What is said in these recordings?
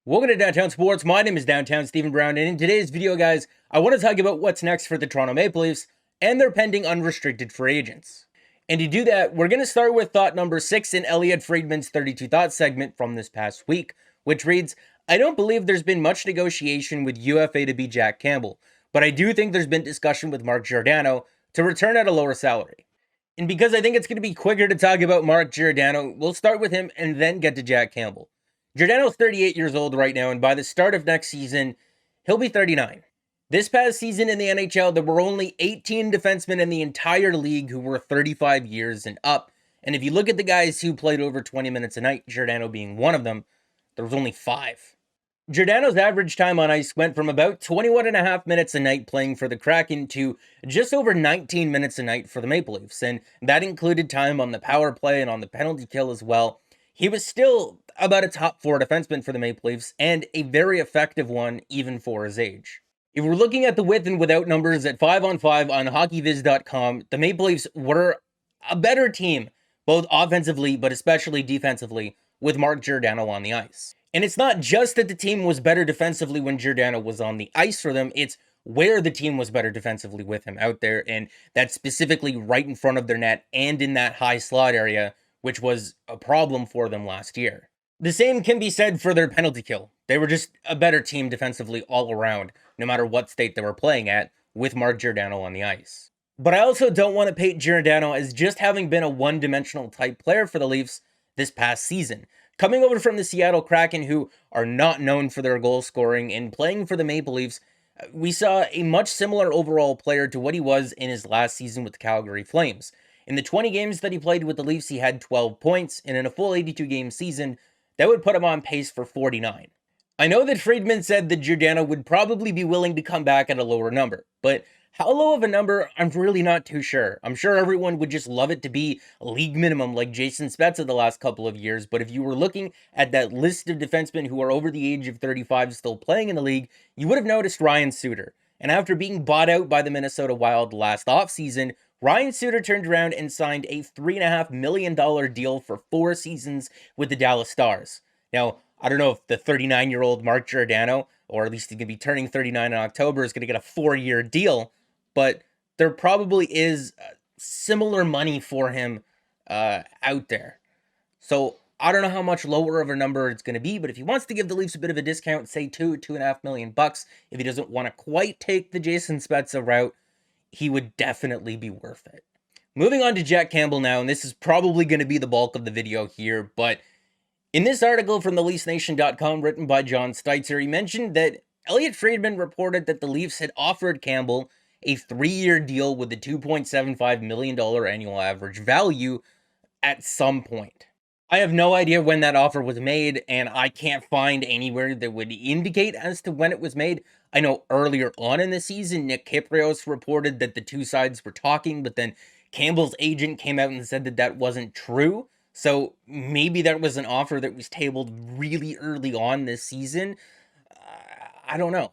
Welcome to Downtown Sports. My name is Downtown Stephen Brown, and in today's video, guys, I want to talk about what's next for the Toronto Maple Leafs and their pending unrestricted free agents. And to do that, we're going to start with thought number 6 in Elliotte Friedman's 32 Thoughts segment from this past week, which reads, I don't believe there's been much negotiation with UFA to be Jack Campbell, but I do think there's been discussion with Mark Giordano to return at a lower salary. And because I think it's going to be quicker to talk about Mark Giordano, we'll start with him and then get to Jack Campbell. Giordano's 38 years old right now, and by the start of next season, he'll be 39. This past season in the NHL, there were only 18 defensemen in the entire league who were 35 years and up. And if you look at the guys who played over 20 minutes a night, Giordano being one of them, there was only 5. Giordano's average time on ice went from about 21.5 minutes a night playing for the Kraken to just over 19 minutes a night for the Maple Leafs. And that included time on the power play and on the penalty kill as well. He was still about a top 4 defenseman for the Maple Leafs, and a very effective one even for his age. If we're looking at the with and without numbers at 5-on-5 on hockeyviz.com, the Maple Leafs were a better team, both offensively but especially defensively, with Mark Giordano on the ice. And it's not just that the team was better defensively when Giordano was on the ice for them, it's where the team was better defensively with him out there, and that's specifically right in front of their net and in that high slot area, which was a problem for them last year. The same can be said for their penalty kill. They were just a better team defensively all around, no matter what state they were playing at, with Mark Giordano on the ice. But I also don't want to paint Giordano as just having been a one-dimensional type player for the Leafs this past season. Coming over from the Seattle Kraken, who are not known for their goal scoring, and playing for the Maple Leafs, we saw a much similar overall player to what he was in his last season with the Calgary Flames. In the 20 games that he played with the Leafs, he had 12 points, and in a full 82-game season, that would put him on pace for 49. I know that Friedman said that Giordano would probably be willing to come back at a lower number, but how low of a number, I'm really not too sure. I'm sure everyone would just love it to be a league minimum like Jason Spezza the last couple of years, but if you were looking at that list of defensemen who are over the age of 35 still playing in the league, you would have noticed Ryan Suter. And after being bought out by the Minnesota Wild last offseason, Ryan Suter turned around and signed a $3.5 million deal for 4 seasons with the Dallas Stars. Now, I don't know if the 39-year-old Mark Giordano, or at least he's going to be turning 39 in October, is going to get a 4-year deal, but there probably is similar money for him out there. So I don't know how much lower of a number it's going to be, but if he wants to give the Leafs a bit of a discount, say $2.5 million, if he doesn't want to quite take the Jason Spezza route, he would definitely be worth it. Moving on to Jack Campbell now, and this is probably going to be the bulk of the video here, but in this article from theleafsnation.com written by John Steitzer, he mentioned that Elliotte Friedman reported that the Leafs had offered Campbell a 3-year deal with a $2.75 million annual average value at some point. I have no idea when that offer was made, and I can't find anywhere that would indicate as to when it was made. I know earlier on in the season, Nick Kypreos reported that the two sides were talking, but then Campbell's agent came out and said that that wasn't true. So maybe that was an offer that was tabled really early on this season. I don't know.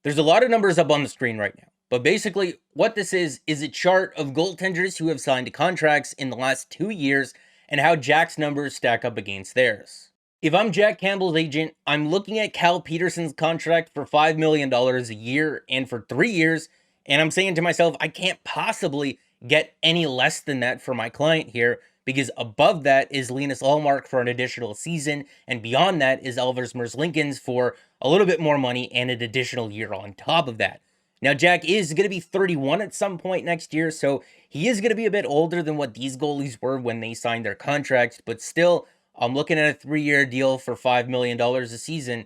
There's a lot of numbers up on the screen right now. But basically, what this is a chart of goaltenders who have signed contracts in the last 2 years and how Jack's numbers stack up against theirs. If I'm Jack Campbell's agent, I'm looking at Cal Peterson's contract for $5 million a year and for 3 years, and I'm saying to myself, I can't possibly get any less than that for my client here, because above that is Linus Ullmark for an additional season, and beyond that is Elvis Merzlikins for a little bit more money and an additional year on top of that. Now, Jack is going to be 31 at some point next year, so he is going to be a bit older than what these goalies were when they signed their contracts, but still, I'm looking at a 3-year deal for $5 million a season,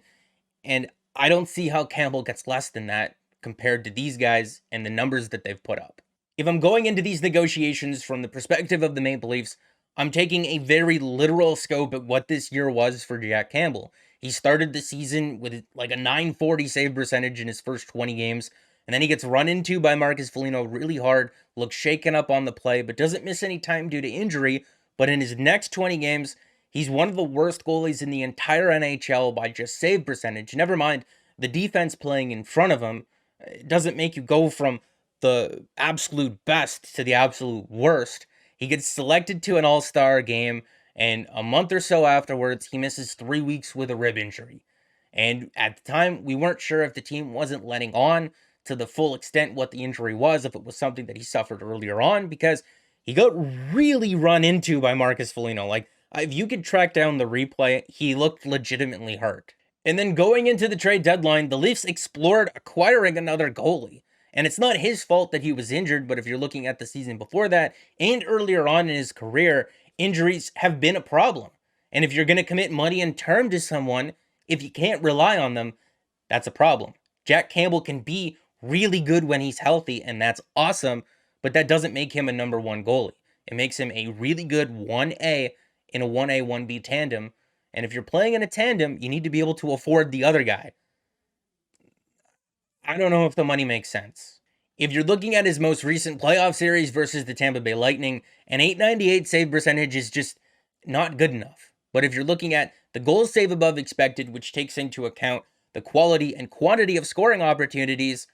and I don't see how Campbell gets less than that compared to these guys and the numbers that they've put up. If I'm going into these negotiations from the perspective of the Maple Leafs, I'm taking a very literal scope at what this year was for Jack Campbell. He started the season with like a .940 save percentage in his first 20 games, and then he gets run into by Marcus Foligno really hard, looks shaken up on the play, but doesn't miss any time due to injury. But in his next 20 games, he's one of the worst goalies in the entire NHL by just save percentage. Never mind the defense playing in front of him. It doesn't make you go from the absolute best to the absolute worst. He gets selected to an all-star game, and a month or so afterwards, he misses 3 weeks with a rib injury. And at the time, we weren't sure if the team wasn't letting on to the full extent what the injury was, if it was something that he suffered earlier on, because he got really run into by Marcus Foligno. Like, if you could track down the replay, he looked legitimately hurt. And then going into the trade deadline, the Leafs explored acquiring another goalie. And it's not his fault that he was injured, but if you're looking at the season before that and earlier on in his career, injuries have been a problem. And if you're going to commit money and term to someone, if you can't rely on them, that's a problem. Jack Campbell can be really good when he's healthy, and that's awesome, but that doesn't make him a number one goalie. It makes him a really good 1A in a 1A, 1B tandem. And if you're playing in a tandem, you need to be able to afford the other guy. I don't know if the money makes sense. If you're looking at his most recent playoff series versus the Tampa Bay Lightning, an .898 save percentage is just not good enough. But if you're looking at the goals save above expected, which takes into account the quality and quantity of scoring opportunities,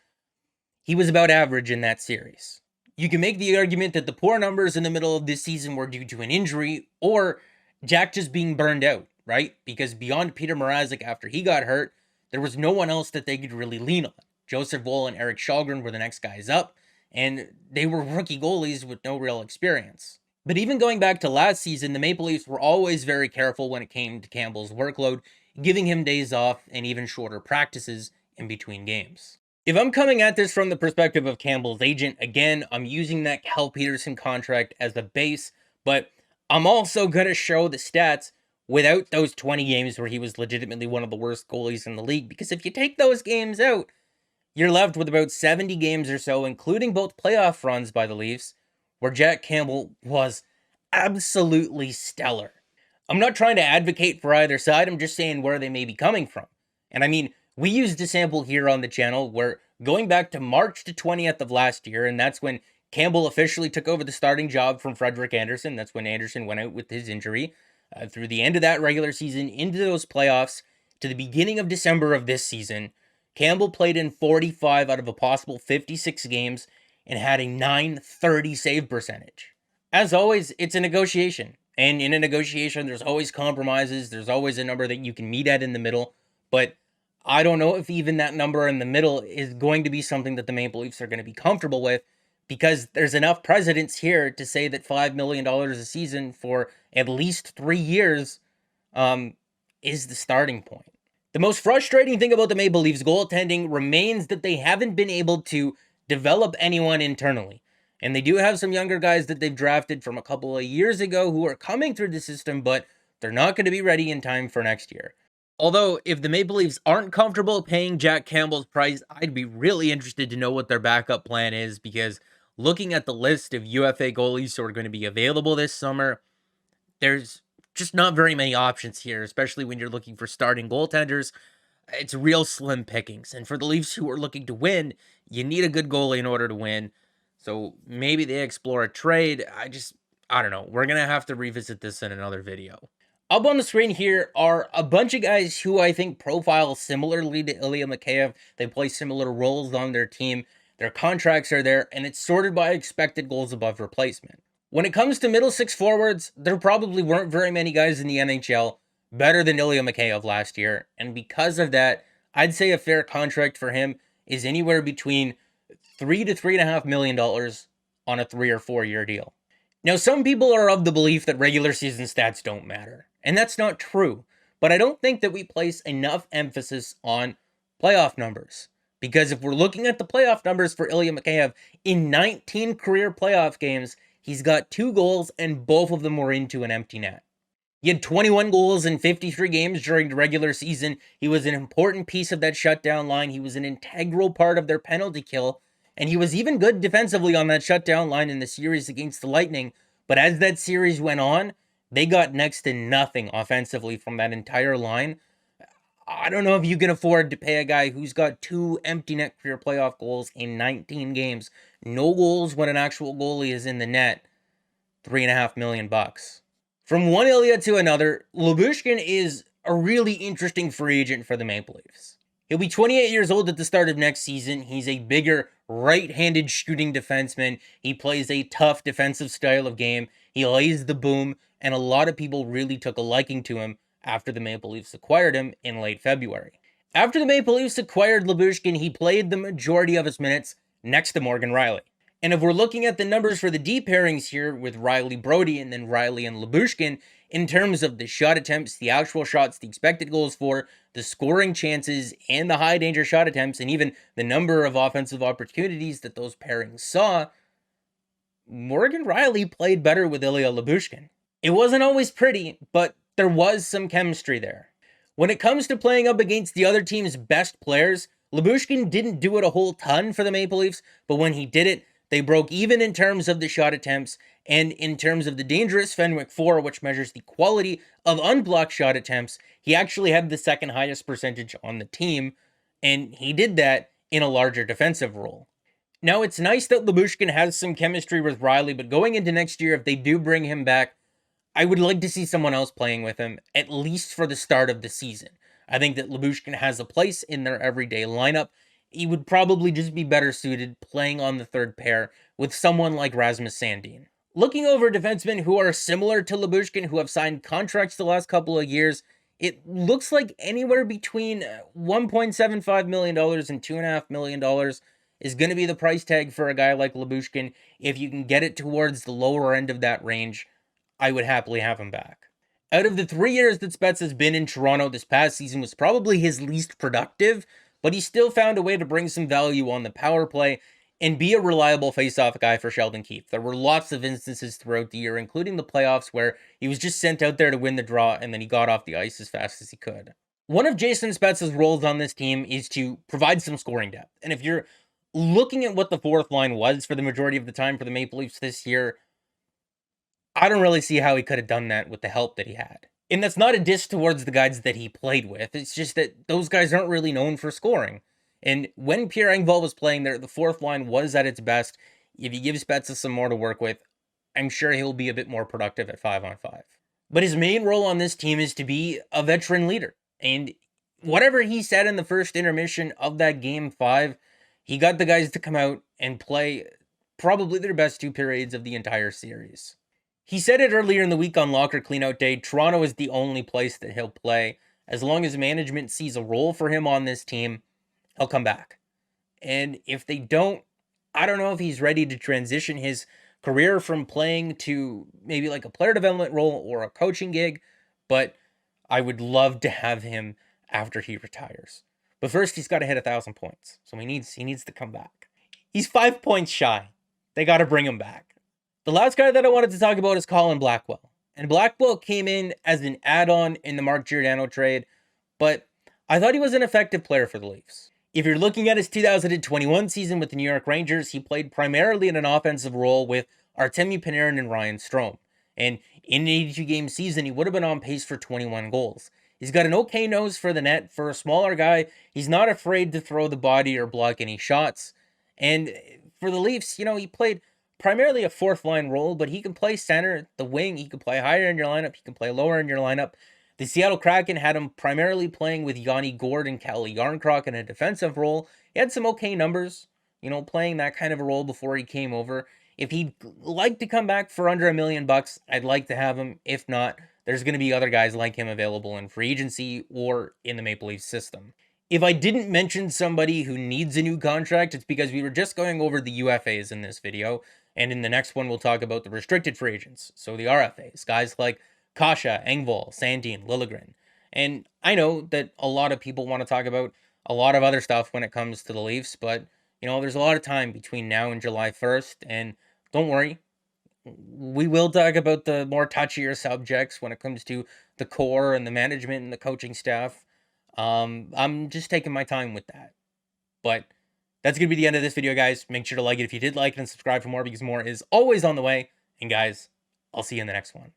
he was about average in that series. You can make the argument that the poor numbers in the middle of this season were due to an injury or Jack just being burned out, right? Because beyond Peter Mrazek after he got hurt, there was no one else that they could really lean on. Joseph Woll and Eric Källgren were the next guys up, and they were rookie goalies with no real experience. But even going back to last season, the Maple Leafs were always very careful when it came to Campbell's workload, giving him days off and even shorter practices in between games. If I'm coming at this from the perspective of Campbell's agent, again, I'm using that Cal Peterson contract as the base, but I'm also going to show the stats without those 20 games where he was legitimately one of the worst goalies in the league, because if you take those games out, you're left with about 70 games or so, including both playoff runs by the Leafs, where Jack Campbell was absolutely stellar. I'm not trying to advocate for either side, I'm just saying where they may be coming from. And I mean, we used a sample here on the channel where going back to March to 20th of last year, and that's when Campbell officially took over the starting job from Frederik Andersen. That's when Andersen went out with his injury. Through the end of that regular season, into those playoffs, to the beginning of December of this season, Campbell played in 45 out of a possible 56 games and had a .930 save percentage. As always, it's a negotiation. And in a negotiation, there's always compromises. There's always a number that you can meet at in the middle. But I don't know if even that number in the middle is going to be something that the Maple Leafs are going to be comfortable with, because there's enough precedents here to say that $5 million a season for at least 3 years is the starting point. The most frustrating thing about the Maple Leafs goaltending remains that they haven't been able to develop anyone internally. And they do have some younger guys that they've drafted from a couple of years ago who are coming through the system, but they're not going to be ready in time for next year. Although, if the Maple Leafs aren't comfortable paying Jack Campbell's price, I'd be really interested to know what their backup plan is, because looking at the list of UFA goalies who are going to be available this summer, there's just not very many options here, especially when you're looking for starting goaltenders. It's real slim pickings. And for the Leafs who are looking to win, you need a good goalie in order to win. So maybe they explore a trade. I don't know. We're going to have to revisit this in another video. Up on the screen here are a bunch of guys who I think profile similarly to Ilya Mikheyev. They play similar roles on their team. Their contracts are there, and it's sorted by expected goals above replacement. When it comes to middle six forwards, there probably weren't very many guys in the NHL better than Ilya Mikheyev last year, and because of that, I'd say a fair contract for him is anywhere between $3 to $3.5 million on a 3 or 4 year deal. Now, some people are of the belief that regular season stats don't matter, and that's not true, but I don't think that we place enough emphasis on playoff numbers. Because if we're looking at the playoff numbers for Ilya Mikheyev, in 19 career playoff games, he's got 2 goals, and both of them were into an empty net. He had 21 goals in 53 games during the regular season. He was an important piece of that shutdown line. He was an integral part of their penalty kill, and he was even good defensively on that shutdown line in the series against the Lightning. But as that series went on, they got next to nothing offensively from that entire line. I don't know if you can afford to pay a guy who's got 2 empty net career playoff goals in 19 games, no goals when an actual goalie is in the net, $3.5 million. From one Ilya to another, Lyubuskin is a really interesting free agent for the Maple Leafs. He'll be 28 years old at the start of next season. He's a bigger, right-handed shooting defenseman. He plays a tough defensive style of game. He lays the boom, and a lot of people really took a liking to him after the Maple Leafs acquired him in late February. After the Maple Leafs acquired Lyubuskin, he played the majority of his minutes next to Morgan Rielly. And if we're looking at the numbers for the D pairings here with Rielly Brody and then Rielly and Lyubuskin, in terms of the shot attempts, the actual shots, the expected goals for, the scoring chances, and the high danger shot attempts, and even the number of offensive opportunities that those pairings saw, Morgan Rielly played better with Ilya Lyubuskin. It wasn't always pretty, but there was some chemistry there. When it comes to playing up against the other team's best players, Lyubuskin didn't do it a whole ton for the Maple Leafs, but when he did it, they broke even in terms of the shot attempts and in terms of the dangerous Fenwick 4, which measures the quality of unblocked shot attempts. He actually had the second highest percentage on the team, and he did that in a larger defensive role. Now, it's nice that Lyubuskin has some chemistry with Rielly, but going into next year, if they do bring him back, I would like to see someone else playing with him, at least for the start of the season. I think that Lyubuskin has a place in their everyday lineup. He would probably just be better suited playing on the third pair with someone like Rasmus Sandin. Looking over defensemen who are similar to Lyubuskin, who have signed contracts the last couple of years, it looks like anywhere between $1.75 million and $2.5 million is going to be the price tag for a guy like Lyubuskin. If you can get it towards the lower end of that range, I would happily have him back. Out of the 3 years that Spets has been in Toronto, this past season was probably his least productive, but he still found a way to bring some value on the power play and be a reliable face-off guy for Sheldon Keefe. There were lots of instances throughout the year, including the playoffs, where he was just sent out there to win the draw and then he got off the ice as fast as he could. One of Jason Spets' roles on this team is to provide some scoring depth. And if you're looking at what the fourth line was for the majority of the time for the Maple Leafs this year, I don't really see how he could have done that with the help that he had. And that's not a diss towards the guys that he played with. It's just that those guys aren't really known for scoring. And when Pierre Engvall was playing there, the fourth line was at its best. If you give Spezza some more to work with, I'm sure he'll be a bit more productive at 5-on-5. But his main role on this team is to be a veteran leader. And whatever he said in the first intermission of that Game 5, he got the guys to come out and play probably their best 2 periods of the entire series. He said it earlier in the week on Locker Cleanout Day, Toronto is the only place that he'll play. As long as management sees a role for him on this team, he'll come back. And if they don't, I don't know if he's ready to transition his career from playing to maybe like a player development role or a coaching gig, but I would love to have him after he retires. But first, he's got to hit 1,000 points, so he needs to come back. He's 5 points shy. They got to bring him back. The last guy that I wanted to talk about is Colin Blackwell. And Blackwell came in as an add-on in the Mark Giordano trade, but I thought he was an effective player for the Leafs. If you're looking at his 2021 season with the New York Rangers, he played primarily in an offensive role with Artemi Panarin and Ryan Strome. And in an 82-game season, he would have been on pace for 21 goals. He's got an okay nose for the net. For a smaller guy, he's not afraid to throw the body or block any shots. And for the Leafs, he played primarily a fourth line role, but he can play center, the wing, he can play higher in your lineup, he can play lower in your lineup. The Seattle Kraken had him primarily playing with Yanni Gourde and Kalle Jarnkrok in a defensive role. He had some okay numbers, playing that kind of a role before he came over. If he'd like to come back for under $1 million, I'd like to have him. If not, there's going to be other guys like him available in free agency or in the Maple Leafs system. If I didn't mention somebody who needs a new contract, it's because we were just going over the UFAs in this video. And in the next one, we'll talk about the restricted free agents. So the RFAs, guys like Kasha, Engvall, Sandin, Liljegren. And I know that a lot of people want to talk about a lot of other stuff when it comes to the Leafs, but, there's a lot of time between now and July 1st. And don't worry, we will talk about the more touchier subjects when it comes to the core and the management and the coaching staff. I'm just taking my time with that. But that's going to be the end of this video, guys. Make sure to like it if you did like it and subscribe for more, because more is always on the way. And guys, I'll see you in the next one.